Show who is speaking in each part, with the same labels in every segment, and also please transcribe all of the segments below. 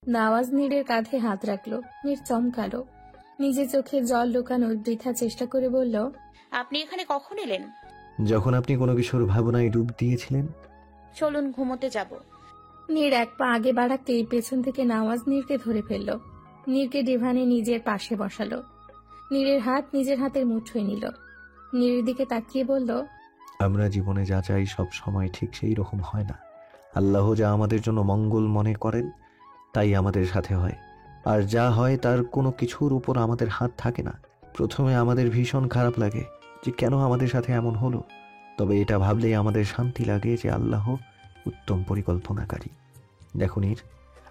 Speaker 1: নওয়াজ নীরের কাঁধে হাত রাখলো। নীর চমকালো, নিজে চোখে জল লুকানোর বৃথা চেষ্টা করে বলল,
Speaker 2: আপনি এখানে কখন এলেন?
Speaker 3: যখন আপনি কোনো কিছুর ভাবনায় ডুব দিয়েছিলেন।
Speaker 2: চলুন ঘুমোতে যাব।
Speaker 1: নীর এক পা আগে বাড়াতেই পেছন থেকে নওয়াজ নীরকে ধরে ফেলল। নীরকে ডিভানে নিজের পাশে বসালো। নীরের হাত নিজের হাতের মুঠোয় নিল। নীরের দিকে তাকিয়ে বলল,
Speaker 3: আমরা জীবনে যা চাই সব সময় ঠিক সেই রকম হয় না। আল্লাহ যা আমাদের জন্য মঙ্গল মনে করেন তাই আমাদের সাথে হয়, আর যা হয় তার কোনো কিছুর উপর আমাদের হাত থাকে না। প্রথমে আমাদের ভীষণ খারাপ লাগে যে কেন আমাদের সাথে এমন হলো, তবে এটা ভাবলেই আমাদের শান্তি লাগে যে আল্লাহ উত্তম পরিকল্পনাকারী। দেখো নীর,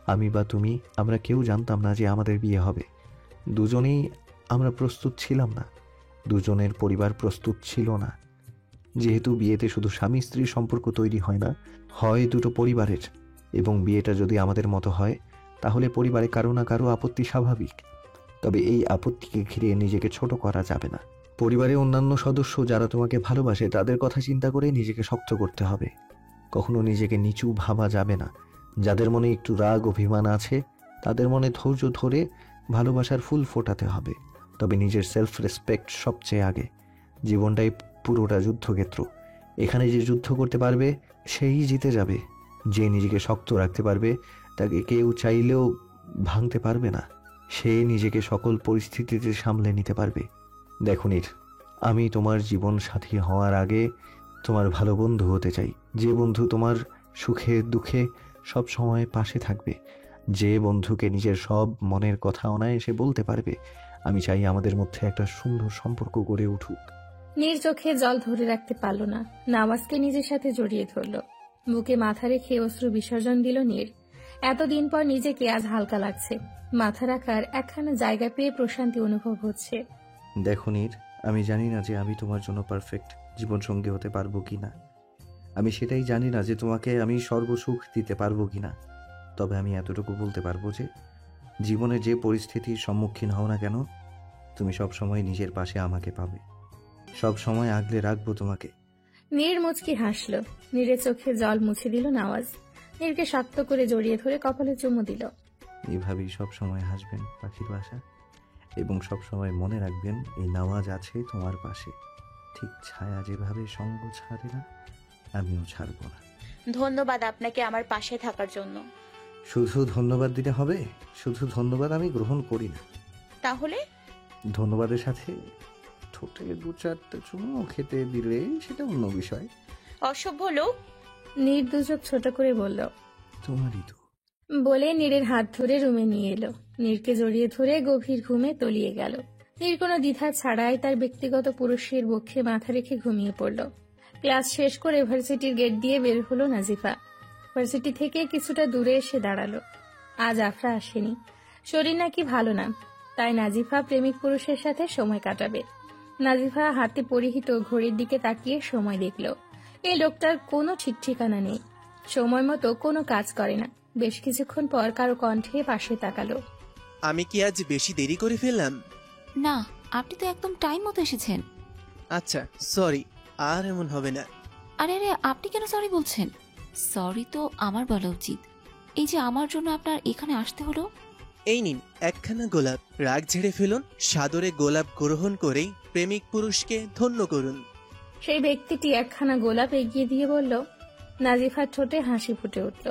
Speaker 3: আমি বা তুমি আমরা কেউ জানতাম না যে আমাদের বিয়ে হবে। দুজনেই আমরা প্রস্তুত ছিলাম না, দুজনের পরিবার প্রস্তুত ছিল না। যেহেতু বিয়েতে শুধু স্বামী স্ত্রীর সম্পর্ক তৈরি হয় না, হয় দুটো পরিবারের, এবং বিয়েটা যদি আমাদের মতো হয় তাহলে পরিবারে কারো না কারো আপত্তি স্বাভাবিক। তবে এই আপত্তিকে ঘিরে নিজেকে ছোট করা যাবে না। পরিবারের অন্যান্য সদস্য যারা তোমাকে ভালোবাসে তাদের কথা চিন্তা করে নিজেকে শক্ত করতে হবে। কখনো নিজেকে নিচু ভাবা যাবে না। যাদের মনে একটু রাগ অভিমান আছে তাদের মনে ধৈর্য ধরে ভালোবাসার ফুল ফোটাতে হবে। তবে নিজের সেলফ রেসপেক্ট সবচেয়ে আগে। জীবনটাই পুরোটা যুদ্ধক্ষেত্র। এখানে যে যুদ্ধ করতে পারবে সেই জিতে যাবে। যে নিজেকে শক্ত রাখতে পারবে তাকে কেউ চাইলেও ভাঙতে পারবে না। সে নিজেকে সকল পরিস্থিতিতে সামলে নিতে পারবে। দেখো নীর, আমি তোমার জীবন সাথী হওয়ার আগে তোমার ভালো বন্ধু হতে চাই। যে বন্ধু তোমার সুখে দুঃখে সব সময় পাশে থাকবে, যে বন্ধুকে নিজের সব মনের কথা অনায়াসে বলতে পারবে। আমি চাই আমাদের মধ্যে একটা সুন্দর সম্পর্ক গড়ে উঠুক।
Speaker 1: নীর চোখে জল ধরে রাখতে পারল না, নওয়াজকে নিজের সাথে জড়িয়ে ধরল। বুকে মাথা রেখে অশ্রু বিসর্জন দিল নীর। এতদিন পর নিজেকে আজ হালকা লাগছে। মাথা রাখার একখানা জায়গা পেয়ে প্রশান্তি অনুভব হচ্ছে।
Speaker 3: দেখো নীর, আমি জানি না যে আমি তোমার জন্য পারফেক্ট জীবনসঙ্গী হতে পারবো কিনা। আমি সেটাই জানি না যে তোমাকে আমি সর্বসুখ দিতে পারবো কিনা। তবে আমি এতটুকু বলতে পারবো যে জীবনে যে পরিস্থিতির সম্মুখীন হও না কেন, তুমি সব সময় নিজের পাশে আমাকে পাবে। সব সময় আগলে রাখবো তোমাকে।
Speaker 1: নীর মুচকি হাসল। নীরের চোখে জল মুছে দিল নওয়াজ। নীরকে শক্ত করে জড়িয়ে ধরে কপালে চুমু দিল।
Speaker 3: এইভাবেই সব সময় হাসবেন পাখির বাসা, এবং সব সময় মনে রাখবেন এই নওয়াজ আছে তোমার পাশে। ঠিক ছায়া যেভাবে সঙ্গ ছাড়ে না, আমিও ছাড়বো না।
Speaker 2: ধন্যবাদ আপনাকে আমার পাশে থাকার জন্য।
Speaker 3: শুধু ধন্যবাদ দিতে হবে? শুধু ধন্যবাদ আমি গ্রহণ করি না।
Speaker 2: তাহলে?
Speaker 3: ধন্যবাদের সাথে ঠোঁটে দু চারটে চুমু খেতে দিলে সেটা অন্য বিষয়।
Speaker 2: অসভ্য লোক।
Speaker 1: নীর দুচোখ ছোট করে বলল,
Speaker 3: তোমারই তো।
Speaker 1: বলে নীরের হাত ধরে রুমে নিয়ে এলো। নীরকে জড়িয়ে ধরে গভীর ঘুমে তলিয়ে গেল। নীর কোনো দ্বিধা ছাড়াই তার ব্যক্তিগত পুরুষের বক্ষে মাথা রেখে ঘুমিয়ে পড়ল। ক্লাস শেষ করে ভার্সিটির গেট দিয়ে বের হলো নাজিফা। ভার্সিটি থেকে কিছুটা দূরে এসে দাঁড়ালো। আজ আফরা আসেনি, শরীর নাকি ভালো না, তাই নাজিফা প্রেমিক পুরুষের সাথে সময় কাটাবে। নাজিফা হাতে পরিহিত ঘড়ির দিকে তাকিয়ে সময় দেখল। এই লোকটার কোনো ঠিক ঠিকানা নেই, সময় মতো কোনো কাজ করে না। বেশ কিছুক্ষণ পর কারো কণ্ঠে পাশে তাকালো।
Speaker 4: আমি কি আজ বেশি দেরি করে ফেললাম?
Speaker 5: না, আপনি তো একদম টাইম মতো এসেছেন।
Speaker 4: আচ্ছা, সরি, আর এমন হবে না।
Speaker 5: আরে আরে, আপনি কেন সরি বলছেন? সরি তো আমার বলা উচিত। এই যে আমার জন্য আপনার এখানে আসতে হলো।
Speaker 4: এই নিন একখানা গোলাপ, রাগ ঝেড়ে ফেলুন, সাদরে গোলাপ গ্রহণ করেই প্রেমিক পুরুষকে ধন্য করুন।
Speaker 1: সেই ব্যক্তিটি একখানা গোলাপ এগিয়ে দিয়ে বলল। নাজিফার ঠোঁটে হাসি ফুটে উঠল।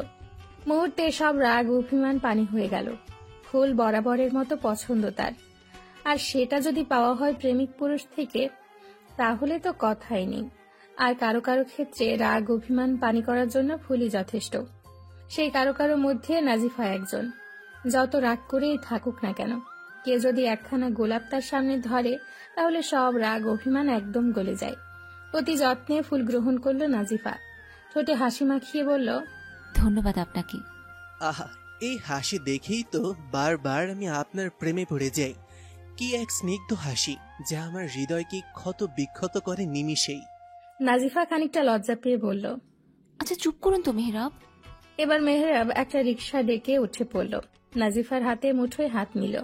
Speaker 1: মুহূর্তে সব রাগ অভিমান পানি হয়ে গেল। ফুল বরাবরের মতো পছন্দ তার, আর সেটা যদি পাওয়া হয় প্রেমিক পুরুষ থেকে তাহলে তো কথাই নেই। আর কারো কারো ক্ষেত্রে রাগ অভিমান পানি করার জন্য ফুলই যথেষ্ট। সেই কারো কারো মধ্যে নাজিফা একজন। যত রাগ করেই থাকুক না কেন, কেউ যদি একখানা গোলাপ তার সামনে ধরে তাহলে সব রাগ অভিমান একদম গলে যায়। অতি যত্নে ফুল গ্রহণ করলো নাজিফা। ঠোঁটে হাসি মাখিয়ে বলল,
Speaker 5: ধন্যবাদ আপনাকে।
Speaker 4: আহা, এই হাসি দেখেই তো বারবার আমি আপনার প্রেমে পড়ে যাই। কি এক স্নিগ্ধ হাসি, যা আমার হৃদয়কে ক্ষত বিক্ষত করে নিমিষেই।
Speaker 1: নাজিফা খানিকটা লজ্জা পেয়ে বলল।
Speaker 5: আচ্ছা চুপ করুন তো মেহরাব।
Speaker 1: এবার মেহরাব একটা রিকশা ডেকে উঠে পড়ল। নাজিফার হাতে মুঠোয় হাত নিল।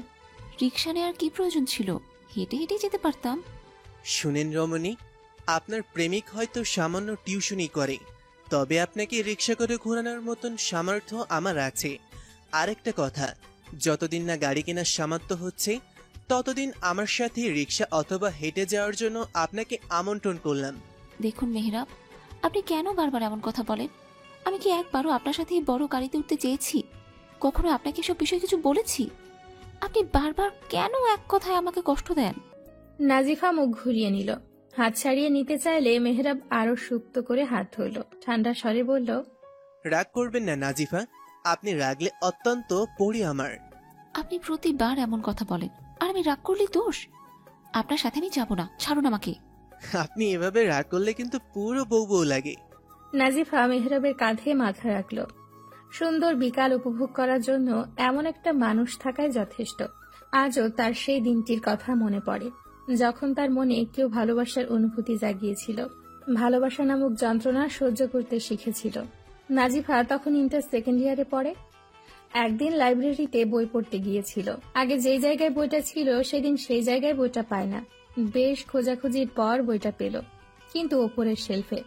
Speaker 5: রিক্সা নেওয়ার কি প্রয়োজন ছিল? হেঁটে হেঁটে যেতে পারতাম।
Speaker 4: শুনেন রমণী, আপনার প্রেমিক হয়তো সামান্য টিউশনি করে, তবে আপনাকে রিক্সা করে ঘোরানোর মতন সামর্থ্য আমার আছে। আরেকটা কথা, যতদিন না গাড়ি কেনার সামর্থ্য হচ্ছে ততদিন আমার সাথে রিক্সা অথবা হেঁটে যাওয়ার জন্য আপনাকে আমন্ত্রণ করলাম।
Speaker 5: দেখুন মেহরাব, আপনি কেন বারবার এমন কথা বলেন? আমি কি একবারও আপনার সাথে এই বড় গাড়িতে উঠতে চেয়েছি? কখনো আপনাকে এসব বিষয়ে কিছু বলেছি? আপনি বারবার কেন এক কথায় আমাকে কষ্ট দেন?
Speaker 1: নাজিফা মুখ ঘুরিয়ে নিল। হাত ছাড়িয়ে নিতে চাইলে মেহরাব আরো সুপ্ত করে হাত ধরল। ঠান্ডা স্বরে বলল,
Speaker 4: রাগ করবেন না নাজিফা, আপনি রাগলে অত্যন্ত পড়ি আমার।
Speaker 5: আপনি প্রতিবার এমন কথা বলেন, আর আমি রাগ করলেই দোষ? আপনার সাথে আমি যাব না, ছাড়ুন আমাকে।
Speaker 4: আপনি এভাবে রাগ করলে কিন্তু পুরো বউ বউ লাগে।
Speaker 1: নাজিফা মেহরাবের কাঁধে মাথা রাখল। সুন্দর বিকাল উপভোগ করার জন্য এমন একটা মানুষ থাকাই যথেষ্ট। আজও তার সেই দিনটির কথা মনে পড়ে, যখন তার মনে কেউ ভালোবাসার অনুভূতি জাগিয়েছিল, ভালোবাসা নামক যন্ত্রণা সহ্য করতে শিখেছিল। নাজিফা তখন ইন্টার সেকেন্ড ইয়ারে পড়ে। একদিন লাইব্রেরিতে বই পড়তে গিয়েছিল। আগে যেই জায়গায় বইটা ছিল সেদিন সেই জায়গায় বইটা পায় না। বেশ খোঁজাখুঁজির পর বইটা পেল, কিন্তু ওপরের শেলফে।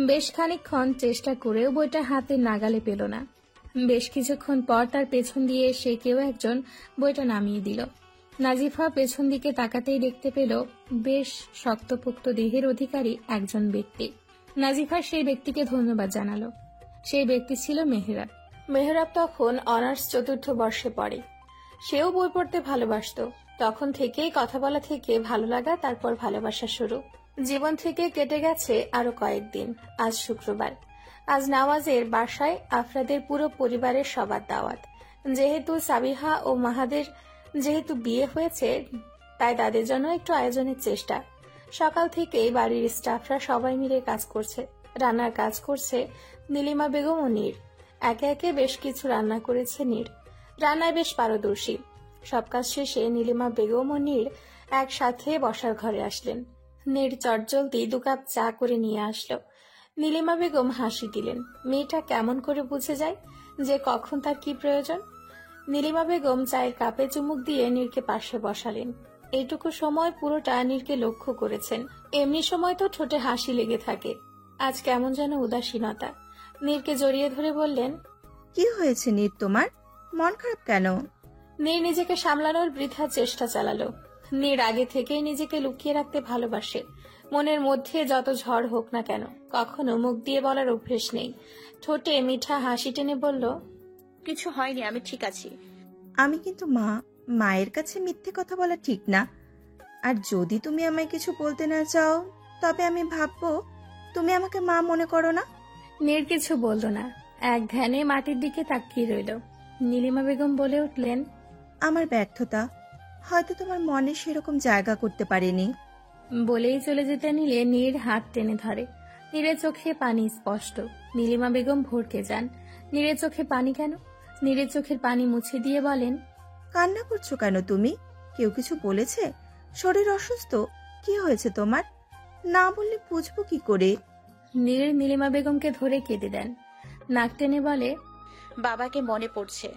Speaker 1: বেশ খানিকক্ষণ চেষ্টা করেও বইটা হাতে নাগালে পেল না। বেশ কিছুক্ষণ পর তার পেছন দিয়ে এসে কেউ একজন বইটা নামিয়ে দিল। নাজিফা পেছন দিকে তাকাতেই দেখতে পেল বেশ শক্তপোক্ত দেহের অধিকারী একজন ব্যক্তি। নাজিফা সেই ব্যক্তিকে ধন্যবাদ জানালো। সেই ব্যক্তি ছিল মেহরাব। মেহরাব তখন অনার্স 4র্থ বর্ষে পড়ে। সেও বই পড়তে ভালোবাসতো। তখন থেকেই কথা বলা থেকে ভালো লাগা, তারপর ভালোবাসা শুরু। জীবন থেকে কেটে গেছে আরো কয়েকদিন। আজ শুক্রবার। আজ নওয়াজের বাসায় আফরাদের পুরো পরিবারের সবার দাওয়াত। যেহেতু সাবিহা ও মাহাদের যেহেতু বিয়ে হয়েছে, তাই তাদের জন্য একটু আয়োজনের চেষ্টা। সকাল থেকেই বাড়ির স্টাফরা সবাই মিলে কাজ করছে। রান্নার কাজ করছে নীলিমা বেগম ও নীর। একে একে বেশ কিছু রান্না করেছে নীর। রান্নায় বেশ পারদর্শী। সব কাজ শেষে নীলিমা বেগম ও নীর একসাথে বসার ঘরে আসলেন। নীর চটজলদি 2 কাপ চা করে নিয়ে আসলো। নীলিমা বেগম হাসি দিলেন। মেয়েটা কেমন করে বুঝে যায় যে কখন তার কি প্রয়োজন। নীলিমা বেগম চায়ের কাপে চুমুক দিয়ে নীরকে পাশে বসালেন। এইটুকু সময় পুরোটা নীরকে লক্ষ্য করেছেন। এমনি সময় তো ঠোঁটে হাসি লেগে থাকে, আজ কেমন যেন উদাসীনতা। নীরকে জড়িয়ে ধরে বললেন,
Speaker 6: কি হয়েছে নীর, তোমার মন খারাপ কেন?
Speaker 1: নীর নিজেকে সামলানোর বৃথা চেষ্টা চালালো। নীর আগে থেকেই নিজেকে লুকিয়ে রাখতে ভালোবাসে। মনের মধ্যে যত ঝড় হোক না কেন কখনো মুখ দিয়ে বলার অভ্যেস নেই। ঠোঁটে মিঠা হাসি টেনে বলল,
Speaker 2: কিছু হয়নি, আমি ঠিক আছি।
Speaker 6: আমি কিন্তু মায়ের কাছে মিথ্যে কথা বলা ঠিক না। আর যদি তুমি আমায় কিছু বলতে না চাও, তবে আমি ভাববো তুমি আমাকে মা মনে করো না।
Speaker 1: নীর কিছু বলল না, এক ধ্যানে মাটির দিকে তাকিয়ে রইল। নীলিমা বেগম বলে উঠলেন,
Speaker 6: আমার ব্যর্থতা হয়তো তোমার মনে সেরকম জায়গা করতে পারেনি।
Speaker 1: বলেই চলে যেতে নিলে নীর হাত টেনে ধরে। নীরের চোখে পানি স্পষ্ট। নীলিমা বেগম ভরকে যান। নীরের চোখে পানি কেন? নীরের চোখের পানি মুছে দিয়ে বলেন,
Speaker 6: কান্না করছো কেন তুমি? কেউ কিছু বলেছে? শরীর অসুস্থ? কি হয়েছে তোমার? না বললে বুঝবো কি করে?
Speaker 1: নীর নীলিমা বেগমকে ধরে কেঁদে দেন। নাক টেনে বলে,
Speaker 2: বাবাকে মনে পড়ছে।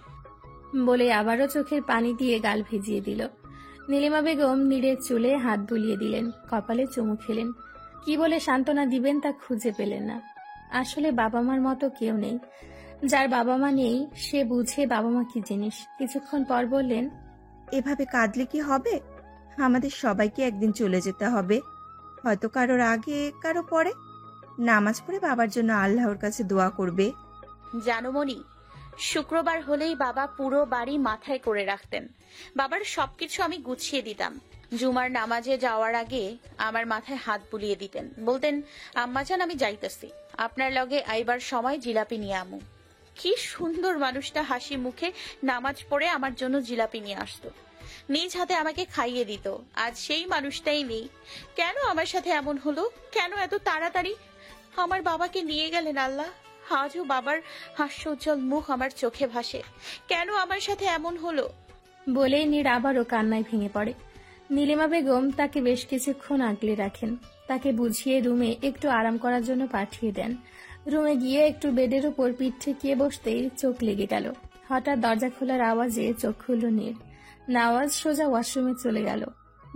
Speaker 1: বলে আবারও চোখের পানি দিয়ে গাল ভিজিয়ে দিল। নীলিমা বেগম নীরের চুলে হাত বুলিয়ে দিলেন, কপালে চুমু খেলেন। কি বলে সান্ত্বনা দিবেন তা খুঁজে পেলেন না। আসলে বাবা মার মতো কেউ নেই। যার বাবা মা নেই সে বুঝে বাবা মা কি জিনিস। কিছুক্ষণ পর বললেন,
Speaker 6: এভাবে কাঁদলে কি হবে? আমাদের সবাইকে একদিন চলে যেতে হবে, হয়তো কারোর আগে কারো পরে। নামাজ পড়ে বাবার জন্য আল্লাহর কাছে দোয়া করবে।
Speaker 2: জানো মনি, শুক্রবার হলেই বাবা পুরো বাড়ি মাথায় করে রাখতেন। বাবার সবকিছু আমি গুছিয়ে দিতাম। জুমার নামাজে যাওয়ার আগে আমার মাথায় হাত বুলিয়ে দিতেন, বলতেন, আম্মাজান আমি যাইতেছি, আপনার লগে আইবার সময় জিলাপি নিয়ে আমু। কি সুন্দর মানুষটা হাসি মুখে নামাজ পড়ে আমার জন্য জিলাপি নিয়ে আসতো, নিজ হাতে আমাকে খাইয়ে দিত। আজ সেই মানুষটাই নেই। কেন আমার সাথে এমন হলো? কেন এত তাড়াতাড়ি আমার বাবাকে নিয়ে গেলেন আল্লাহ? আজও বাবার হাস্যোজ্জ্বল মুখ আমার চোখে ভাসে। কেন আমার সাথে এমন হলো?
Speaker 1: বলেই নীর আবারও কান্নায় ভেঙে পড়ে। নীলিমা বেগম তাকে বেশ কিছুক্ষণ আগলে রাখেন। তাকে বুঝিয়ে রুমে একটু আরাম করার জন্য পাঠিয়ে দেন। রুমে গিয়ে একটু বেডের উপর পিঠ ঠেকিয়ে বসতেই চোখ লেগে গেল। হঠাৎ দরজা খোলার আওয়াজে চোখ খুলল নীর। নওয়াজ সোজা ওয়াশরুমে চলে গেল।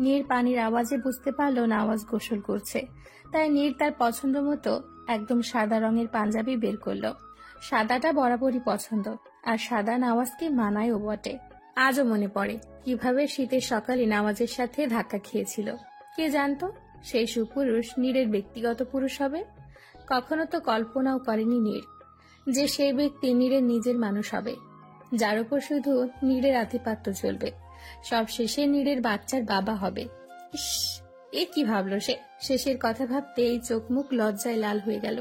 Speaker 1: নীর পানির আওয়াজে বুঝতে পারল নওয়াজ গোসল করছে। তাই নীর তার পছন্দ মতো একদম সাদা রঙের পাঞ্জাবি বের করল। সাদাটা বরাবরই পছন্দ। আর সাদা নামাজকে মানায়ও বটে। আজও মনে পড়ে কিভাবে শীতের সকালে নামাজের সাথে ধাক্কা খেয়েছিল। কে জানতো সেই সুপুরুষ নীরের ব্যক্তিগত পুরুষ হবে। কখনো তো কল্পনাও করেনি নীর যে সেই ব্যক্তি নীরের নিজের মানুষ হবে, যার উপর শুধু নীরের আধিপত্য চলবে। সব শেষে নীরের বাচ্চার বাবা হবে। ইস, এ কি ভাবলো সে? শেষের কথা ভাবতে এই চোখ মুখ লজ্জায় লাল হয়ে গেল।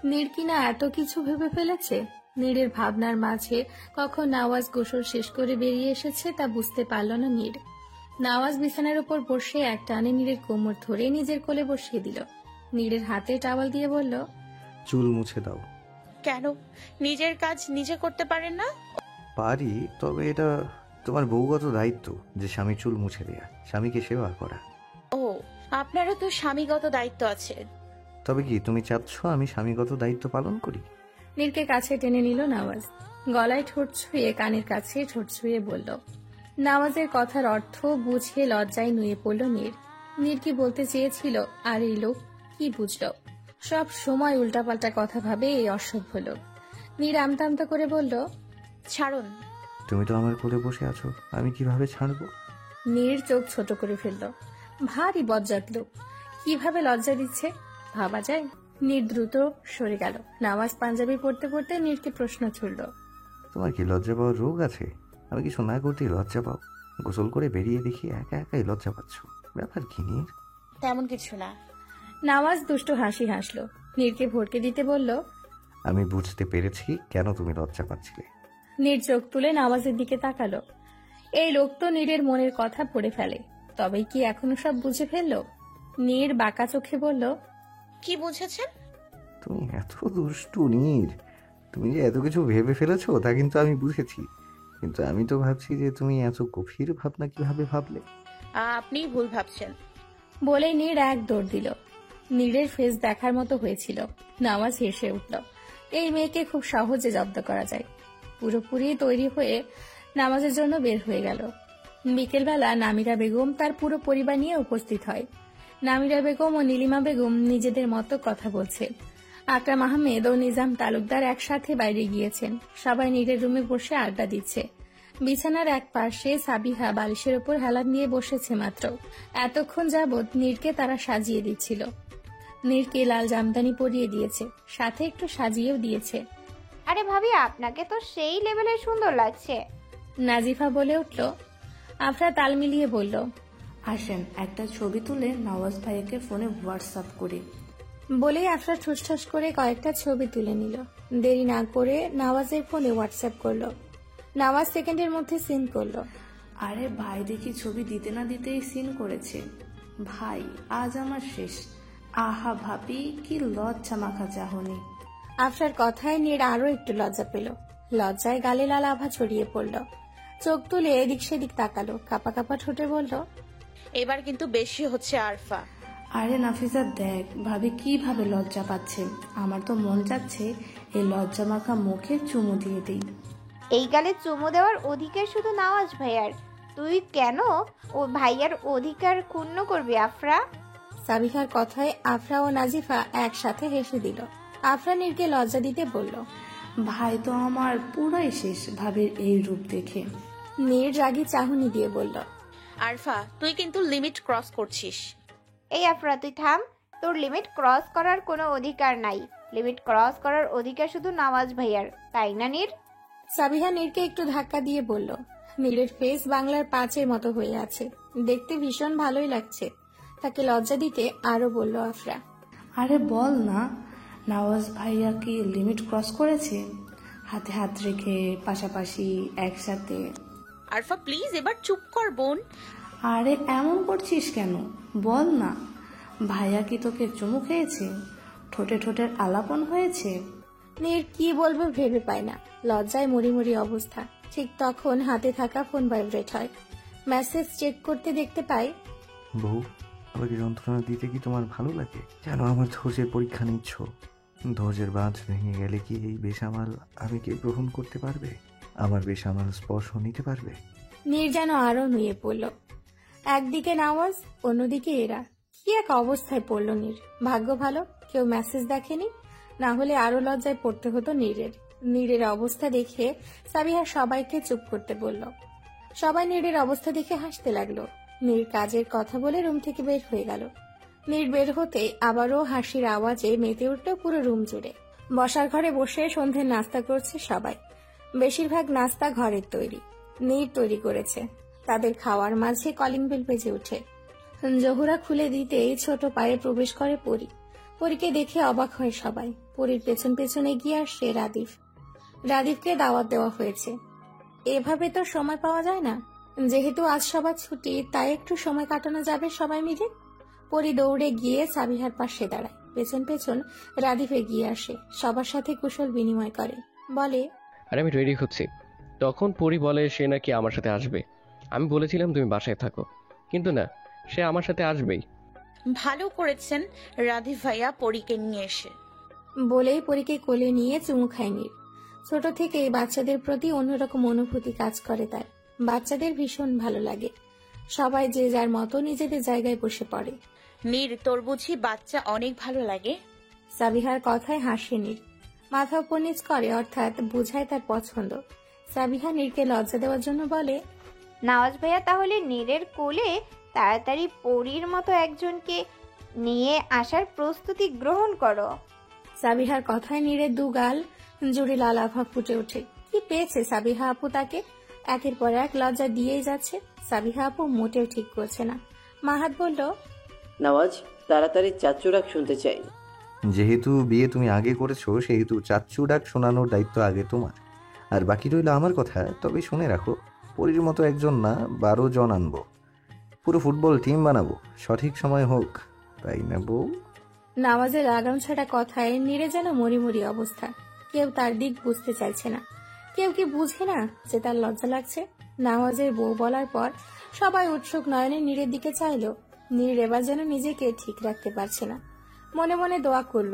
Speaker 1: নীর কিনা এত কিছু ভেবে ফেলেছে। নীরের ভাবনার মাঝে কখন নাওয়াজ গোসল শেষ করে বেরিয়ে এসেছে তা বুঝতে পারল না নীর। নাওয়াজ বিছানার উপর বসে এক টানে নীরের কোমর ধরে নিজের কোলে বসিয়ে দিল। নীরের হাতে টাওয়াল দিয়ে বলল,
Speaker 3: চুল মুছে দাও।
Speaker 2: কেন নিজের কাজ নিজে করতে পারেন না?
Speaker 3: পারি, তবে এটা তোমার বউগত দায়িত্ব যে স্বামী চুল মুছে দেয়া, স্বামীকে সেবা করা।
Speaker 2: ও, আপনারও তো স্বামীগত দায়িত্ব আছে।
Speaker 3: তবে কি তুমি চাচ্ছ আমি স্বামীগত দায়িত্ব পালন করি?
Speaker 1: নীরকে কাছে টেনে নিল নাওয়াজ। গলায় ঠোঁট ছুঁয়ে কানের কাছে ঠোঁট ছুঁয়ে বলল। নাওয়াজের কথার অর্থ বুঝে লজ্জায় নুয়ে পড়ল নীর। নীর কি বলতে চেয়েছিল আর এই লোক কি বুঝল? সব সময় উল্টাপাল্টা কথা ভাবে এই অসভ্য লোক। নীর আমতা আমতা করে বলল,
Speaker 2: ছাড়ুন।
Speaker 3: তুমি তো আমার কোলে বসে আছো, আমি কিভাবে ছাড়বো?
Speaker 1: নীর চোখ ছোট করে ফেলল। ভারী বজ্জাত লোক, কিভাবে লজ্জা দিচ্ছে ভাবা যায়। নীর দ্রুত সরে গেল। নামাজ পাঞ্জাবি পড়তে পড়তে নীরকে প্রশ্ন ছুড়ল,
Speaker 3: তোমার কি লজ্জা পাওয়ার রোগ আছে? আমি কিছু না করতেই লজ্জা পাও? গোসল করে বেরিয়ে দেখি একা একাই লজ্জা পাচ্ছ, ব্যাপার কি নীর?
Speaker 2: তেমন কিছু না।
Speaker 1: নামাজ দুষ্ট হাসি হাসলো। নীরকে ভড়কে দিতে বলল,
Speaker 3: আমি বুঝতে পেরেছি কেন তুমি লজ্জা পাচ্ছিলে।
Speaker 1: নীর চোখ তুলে নামাজের দিকে তাকালো। এই লোক তো নীরের মনের কথা পড়ে ফেলে, তবে কি এখনো সব বুঝে ফেললো? নীর বাঁকা চোখে বলল,
Speaker 2: কি বুঝেছেন?
Speaker 3: তুমি এত দুষ্টু নীর, তুমি যে এত কিছু ভেবে ফেলেছো তা কিন্তু আমি বুঝেছি, কিন্তু আমি তো ভাবছি যে তুমি এত গভীর ভাবনা কিভাবে ভাবলে।
Speaker 2: আপনি ভুল ভাবছেন।
Speaker 1: বলেই নীর এক দৌড় দিল। নীরের ফেস দেখার মতো হয়েছিল। নামাজ হেসে উঠল। এই মেয়েকে খুব সহজে জব্দ করা যায়। পুরোপুরি তৈরি হয়ে নামাজের জন্য বের হয়ে গেল। বিকেলবেলা নামিরা বেগম তার পুরো পরিবার নিয়ে উপস্থিত হয়। নামিরা বেগম ও নীলিমা বেগম নিজেদের মতো কথা বলছে। আকরাম আহমেদ ও নিজাম তালুকদার একসাথে বাইরে গিয়েছেন। সবাই নীরের রুমে বসে আড্ডা দিচ্ছে। বিছানার এক পাশে সাবিহা বালিশের উপর হেলান দিয়ে বসেছে মাত্র। এতক্ষণ যাবৎ নীরকে তারা সাজিয়ে দিচ্ছিল। নীরকে লাল জামদানি পরিয়ে দিয়েছে, সাথে একটু সাজিয়েও দিয়েছে।
Speaker 7: আরে ভাবি, আপনাকে তো সেই লেভেলে সুন্দর লাগছে।
Speaker 1: নাজিফা বলে উঠল। আফরা তাল মিলিয়ে বলল,
Speaker 8: আসেন একটা ছবি তুলে নওয়াজ ভাইয়াকে ফোনে হোয়াটসঅ্যাপ করি।
Speaker 1: বলেই আফরা ঠুসঠাস করে কয়েকটা ছবি তুলে নিল। দেরি না করে নওয়াজের ফোনে হোয়াটসঅ্যাপ করলো। নওয়াজ সেকেন্ডের মধ্যে সিন করলো।
Speaker 8: আরে ভাই দেখি ছবি দিতে না দিতেই সিন করেছে। ভাই আজ আমার শেষ। আহা ভাবি, কি লজ্জা মাখা চাহনি।
Speaker 1: আফরার কথায় নীর আরো একটু লজ্জা পেল। লজ্জায় গালে লাল আভা ছড়িয়ে পড়ল। চোখ তুলে এদিক সেদিক তাকালো। কাপা কাপা ঠোঁটে বলল,
Speaker 2: এবার কিন্তু বেশি হচ্ছে আরফা।
Speaker 8: আরে নাফিসা দেখ ভাবি কিভাবে লজ্জা পাচ্ছে। আমার তো মন চাচ্ছে এই লজ্জা মাখা মুখে চুমু দিয়ে দিই।
Speaker 7: এই গালে চুমু দেওয়ার অধিকার শুধু নওয়াজ ভাইয়ার। তুই কেন ও ভাইয়ার অধিকার ক্ষুণ্ণ করবি আফরা?
Speaker 1: সাবিহার কথায় আফরা ও নাজিফা একসাথে হেসে দিল। আফরা নীরকে লজ্জা দিতে বলল,
Speaker 8: ভাই তো আমার পুরাই শেষ ভাবির এই রূপ দেখে।
Speaker 1: নীর রাগী চাহনি দিয়ে বলল,
Speaker 2: আরফা তুই কিন্তু লিমিট ক্রস করছিস।
Speaker 7: এই আফরা তুই থাম, তোর লিমিট ক্রস করার কোনো অধিকার নাই। লিমিট ক্রস করার অধিকার শুধু নওয়াজ ভাইয়ার, তাই না নীর?
Speaker 1: সাবিহা নীরকে একটু ধাক্কা দিয়ে বলল। নীরের ফেস বাংলার 5-এর মতো হয়ে আছে। দেখতে ভীষণ ভালোই লাগছে। তাকে লজ্জা দিতে আরো বলল আফরা,
Speaker 8: আরে বল না, নওয়াজ ভাইয়া কি লিমিট ক্রস করেছে? হাতে হাত রেখে পাশাপাশি একসাথে।
Speaker 2: আরফা প্লিজ এবার চুপ কর বোন।
Speaker 8: আরে এমন করছিস কেন, বল না। ভাইয়া কি তোকে চুমু খেয়েছে? ঠোঁটে ঠোঁটের আলাপন হয়েছে?
Speaker 1: নীর কি বলবো ভেবে পায় না। লজ্জায় মরি মরি অবস্থা। ঠিক তখন হাতে থাকা ফোন ভাইব্রেট হয়। মেসেজ চেক করতে দেখতে পায়,
Speaker 3: বউ, আমাকে যন্ত্রণা দিতে কি তোমার ভালো লাগে? কেন আমার ধৈর্যের পরীক্ষা নিচ্ছ? ধৈর্যের বাঁধ ভেঙে গেলে কি এই বেসামাল আমি কে গ্রহণ করতে পারবে? আমার বেসামাল স্পর্শ নিতে পারবে?
Speaker 1: নীর যেন আরো নুয়ে পড়ল। একদিকে নামাজ, অন্যদিকে এরা। কি এক অবস্থায় পড়ল নীর। ভাগ্য ভালো কেউ মেসেজ দেখেনি, না হলে আরো লজ্জায় পড়তে হতো নীরের। নীরের অবস্থা দেখে সাবিহা সবাইকে চুপ করতে বলল। সবাই নীরের অবস্থা দেখে হাসতে লাগলো। নীর কাজের কথা বলে রুম থেকে বের হয়ে গেল। নীর বের হতে আবারও হাসির আওয়াজে মেতে উঠল পুরো রুম জুড়ে। বসার ঘরে বসে সন্ধ্যের নাস্তা করছে সবাই। বেশিরভাগ নাস্তা ঘরের তৈরি, নীর তৈরি করেছে। তাদের খাওয়ার মাঝে কলিং বেল বেজে ওঠে। জহুরা খুলে দিতেই ছোট পায়ে প্রবেশ করে পরি। পরীকে দেখে অবাক হয় সবাই। পরীর পেছন পেছন এগিয়ে আসছে রাদিফ। রাদিফকে দাওয়াত দেওয়া হয়েছে। এভাবে তো সময় পাওয়া যায় না। যেহেতু আজ সবার ছুটি, তাই একটু সময় কাটানো যাবে সবাই মিলে। পরি দৌড়ে গিয়ে সাবিহার পাশে দাঁড়ায়। পেছন পেছন রাদিফ এগিয়ে আসে, সবার সাথে কুশল বিনিময় করে, বলে,
Speaker 9: আরে আমি রেডি হচ্ছি। তখন পরি বলে সে নাকি আমার সাথে আসবে। আমি বলেছিলাম তুমি বাসায় থাকো, কিন্তু না, সে আমার সাথে আসবেই।
Speaker 2: ভালো করেছেন রাধিফ ভাইয়া পরীকে নিয়ে এসে।
Speaker 1: বলেই পরীকে কোলে নিয়ে চুমু খায় নীর। ছোট থেকেই বাচ্চাদের প্রতি অন্যরকম অনুভূতি কাজ করে তার। বাচ্চাদের ভীষণ ভালো লাগে। সবাই যে যার মতো নিজেদের জায়গায় বসে পড়ে।
Speaker 2: নীর, তোর বুঝি বাচ্চা অনেক ভালো লাগে?
Speaker 1: সাবিহার কথায় হাসে নীর। মাথা উপর নিচ করে, অর্থাৎ বুঝায় তার পছন্দ। সাবিহা নীরকে লজ্জা দেওয়ার জন্য বলে,
Speaker 7: নওয়াজ ভাইয়া তাহলে নীরের কোলে তাড়াতাড়ি পরীর মতো একজনকে নিয়ে আসার প্রস্তুতি গ্রহণ করো।
Speaker 1: সাবিহার কথায় নীরের দুগাল জুড়ে লাল আভা ফুটে ওঠে। কি পেয়েছে সাবিহা আপু তাকে? একের পর এক লজ্জা দিয়েই যাচ্ছে। সাবিহা আপু মোটেও ঠিক করছে না। মাহাত বলল,
Speaker 10: নওয়াজ, তাড়াতাড়ি চাচ্চু ডাক শুনতে চাই।
Speaker 3: যেহেতু বিয়ে তুমি আগে করেছো, সেহেতু চাচ্চু ডাক শোনানোর দায়িত্ব আগে তোমার, আর বাকি রইল আমার কথা। তবে শুনে রাখো, পরীর মতো একজন না, 12 জন আনবো। পুরো ফুটবল টিম বানাবো। সঠিক সময় হোক, তাই না বউ?
Speaker 1: নামাজের লাগাম ছাড়া কথায় নীরে যেন মরিমরি অবস্থা। কেউ তার দিক বুঝতে চাইছে না। কেউ কি বুঝে না যে তার লজ্জা লাগছে? নামাজের বউ বলার পর সবাই উৎসুক নয়নে নীরের দিকে চাইল। নীর এবার যেন নিজেকে ঠিক রাখতে পারছে না। মনে মনে দোয়া করল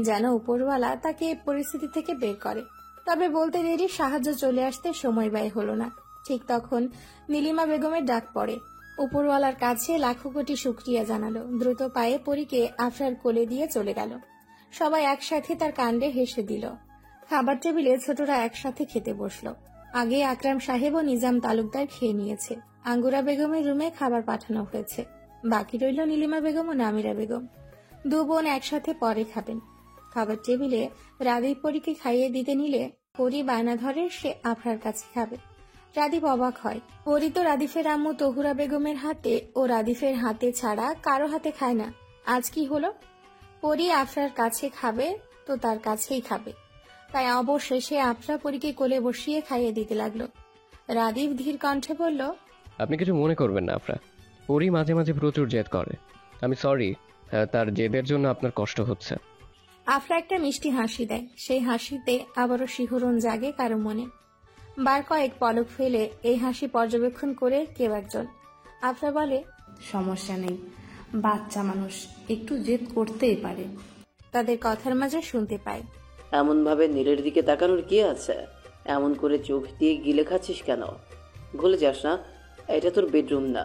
Speaker 1: যেন উপরওয়ালা তাকে এই পরিস্থিতি থেকে বের করে। তবে বলতে দেরি সাহায্য চলে আসতে সময় ব্যয় হলো না। ঠিক তখন নীলিমা বেগমের ডাক পড়ে। উপরওয়ালার কাছে লাখো কোটি শুকরিয়া জানালো। দ্রুত পায়ে পরীকে আফরার কোলে দিয়ে চলে গেল। সবাই একসাথে তার কাণ্ডে হেসে দিল। খাবার টেবিলে ছোটরা একসাথে খেতে বসলো। আগে আকরাম সাহেব ও নিজাম তালুকদার খেয়ে নিয়েছে। আঙ্গুরা বেগমের রুমে খাবার পাঠানো হয়েছে। বাকি রইল নীলিমা বেগম ও নামিরা বেগম। দু বোন একসাথে পরে খাবেন। খাবার টেবিলে রাদীপ পরীকে খাইয়ে দিতে নিলে পরী বায়না ধরে সে আফরার কাছে খাবে। রাদীপ অবাক হয়। পরী তো রাদিফের আম্মু তহুরা বেগমের হাতে ও রাদিফের হাতে ছাড়া কারো হাতে খায় না। আজ কি হলো? পরী আফরার কাছে খাবে তো তার কাছেই খাবে। তাই অবশেষে আফরা পরীকে কোলে বসিয়ে খাইয়ে দিতে লাগলো। রাদীপ ধীর কণ্ঠে বলল,
Speaker 9: আপনি কিছু মনে করবেন না আফরা, পরি মাঝে মাঝে প্রচুর জেদ করে। আমি সরি, তার জেদের জন্য আপনার কষ্ট হচ্ছে।
Speaker 1: আফরা একটা মিষ্টি হাসি দেয়। সেই হাসিতে আবারও শিহরণ জাগে কারো মনে। বার কয়েক পলক ফেলে এই হাসি পর্যবেক্ষণ করে কেউ একজন। আফরা বলে,
Speaker 8: সমস্যা নেই, বাচ্চা মানুষ একটু জেদ করতেই পারে।
Speaker 1: তাদের কথার মাঝে শুনতে পায়,
Speaker 10: এমন ভাবে নীরের দিকে তাকানোর কি আছে? এমন করে চোখ দিয়ে গিলে খাচ্ছিস কেন? ভুলে যাস না, এটা তোর বেডরুম না।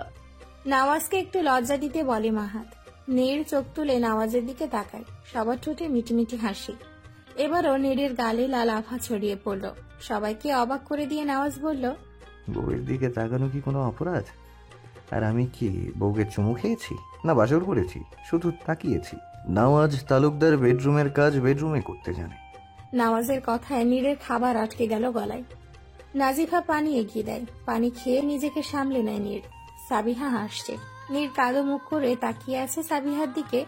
Speaker 1: নওয়াজকে একটু লজ্জা দিতে বলে মাহাত। নীর চোখ তুলে নওয়াজের দিকে তাকায়। সবার ঠোঁটে মিটিমিটি হাসি। এবারও নীরের গালে লাল আভা ছড়িয়ে পড়ল। সবাইকে অবাক করে দিয়ে নওয়াজ বলল,
Speaker 3: বউয়ের দিকে তাকানো কি কোনো অপরাধ? আর আমি কি বউকে চুমু খেয়েছি না বাসর করেছি? শুধু তাকিয়েছি। নওয়াজ তালুকদার বেডরুমের কাজ বেডরুমে করতে জানে।
Speaker 1: নওয়াজের কথায় নীরের খাবার আটকে গেল গলায়। নাজিফা পানি এগিয়ে দেয়। পানি খেয়ে নিজেকে সামলে নেয় নীর। সাবিহা হাসছে। নীর কালো মুখ করে তাকিয়ে আছে সাবিহার দিকে,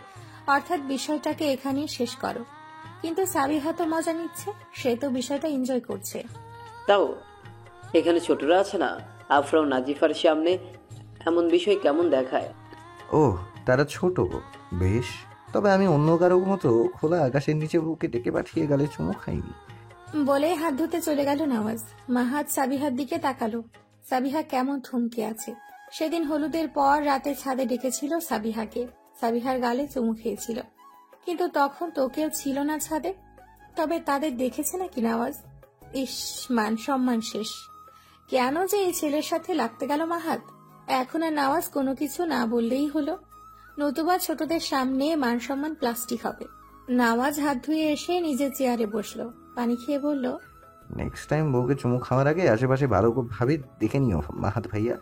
Speaker 1: অর্থাৎ বিষয়টাকে এখানেই শেষ করো। কিন্তু সাবিহা তো মজা নিচ্ছে, সে তো বিষয়টা এনজয় করছে।
Speaker 10: তাও এখানে ছোটরা আছে না, আফরা ও নাজিফার সামনে এমন বিষয় কেমন দেখায়?
Speaker 3: ও, তারা ছোট, বেশ। তবে আমি অন্য কারো মতো খোলা আকাশের নিচে বুকে ডেকে পাঠিয়ে গালে চুমু খাইনি।
Speaker 1: বলে হাত ধুতে চলে গেল নওয়াজ। মাহাত সাবিহার দিকে তাকালো। সাবিহা কেমন থমকে আছে। সেদিন হলুদের পর রাতে ছাদে ডেকেছিল সাবিহাকে। সাবিহার গালে চুমু খেয়েছিল, কিন্তু তখন তো কেউ ছিল না ছাদে। তবে তাদের দেখেছে নাকি নওয়াজ? ইস, মান সম্মান শেষ। কেন যে এই ছেলের সাথে লাগতে গেল মাহাত? এখন আর নওয়াজ কোনো কিছু না বললেই হলো, নতুবা ছোটদের সামনে মান সম্মান প্লাস্টিক হবে। নওয়াজ হাত ধুয়ে এসে নিজের চেয়ারে বসলো। পানি খেয়ে বলল,
Speaker 3: নেক্সট টাইম বউকে চুমু খাওয়ার আগে আশেপাশে ভালো ভাবে দেখে নিও মাহাত ভাইয়া।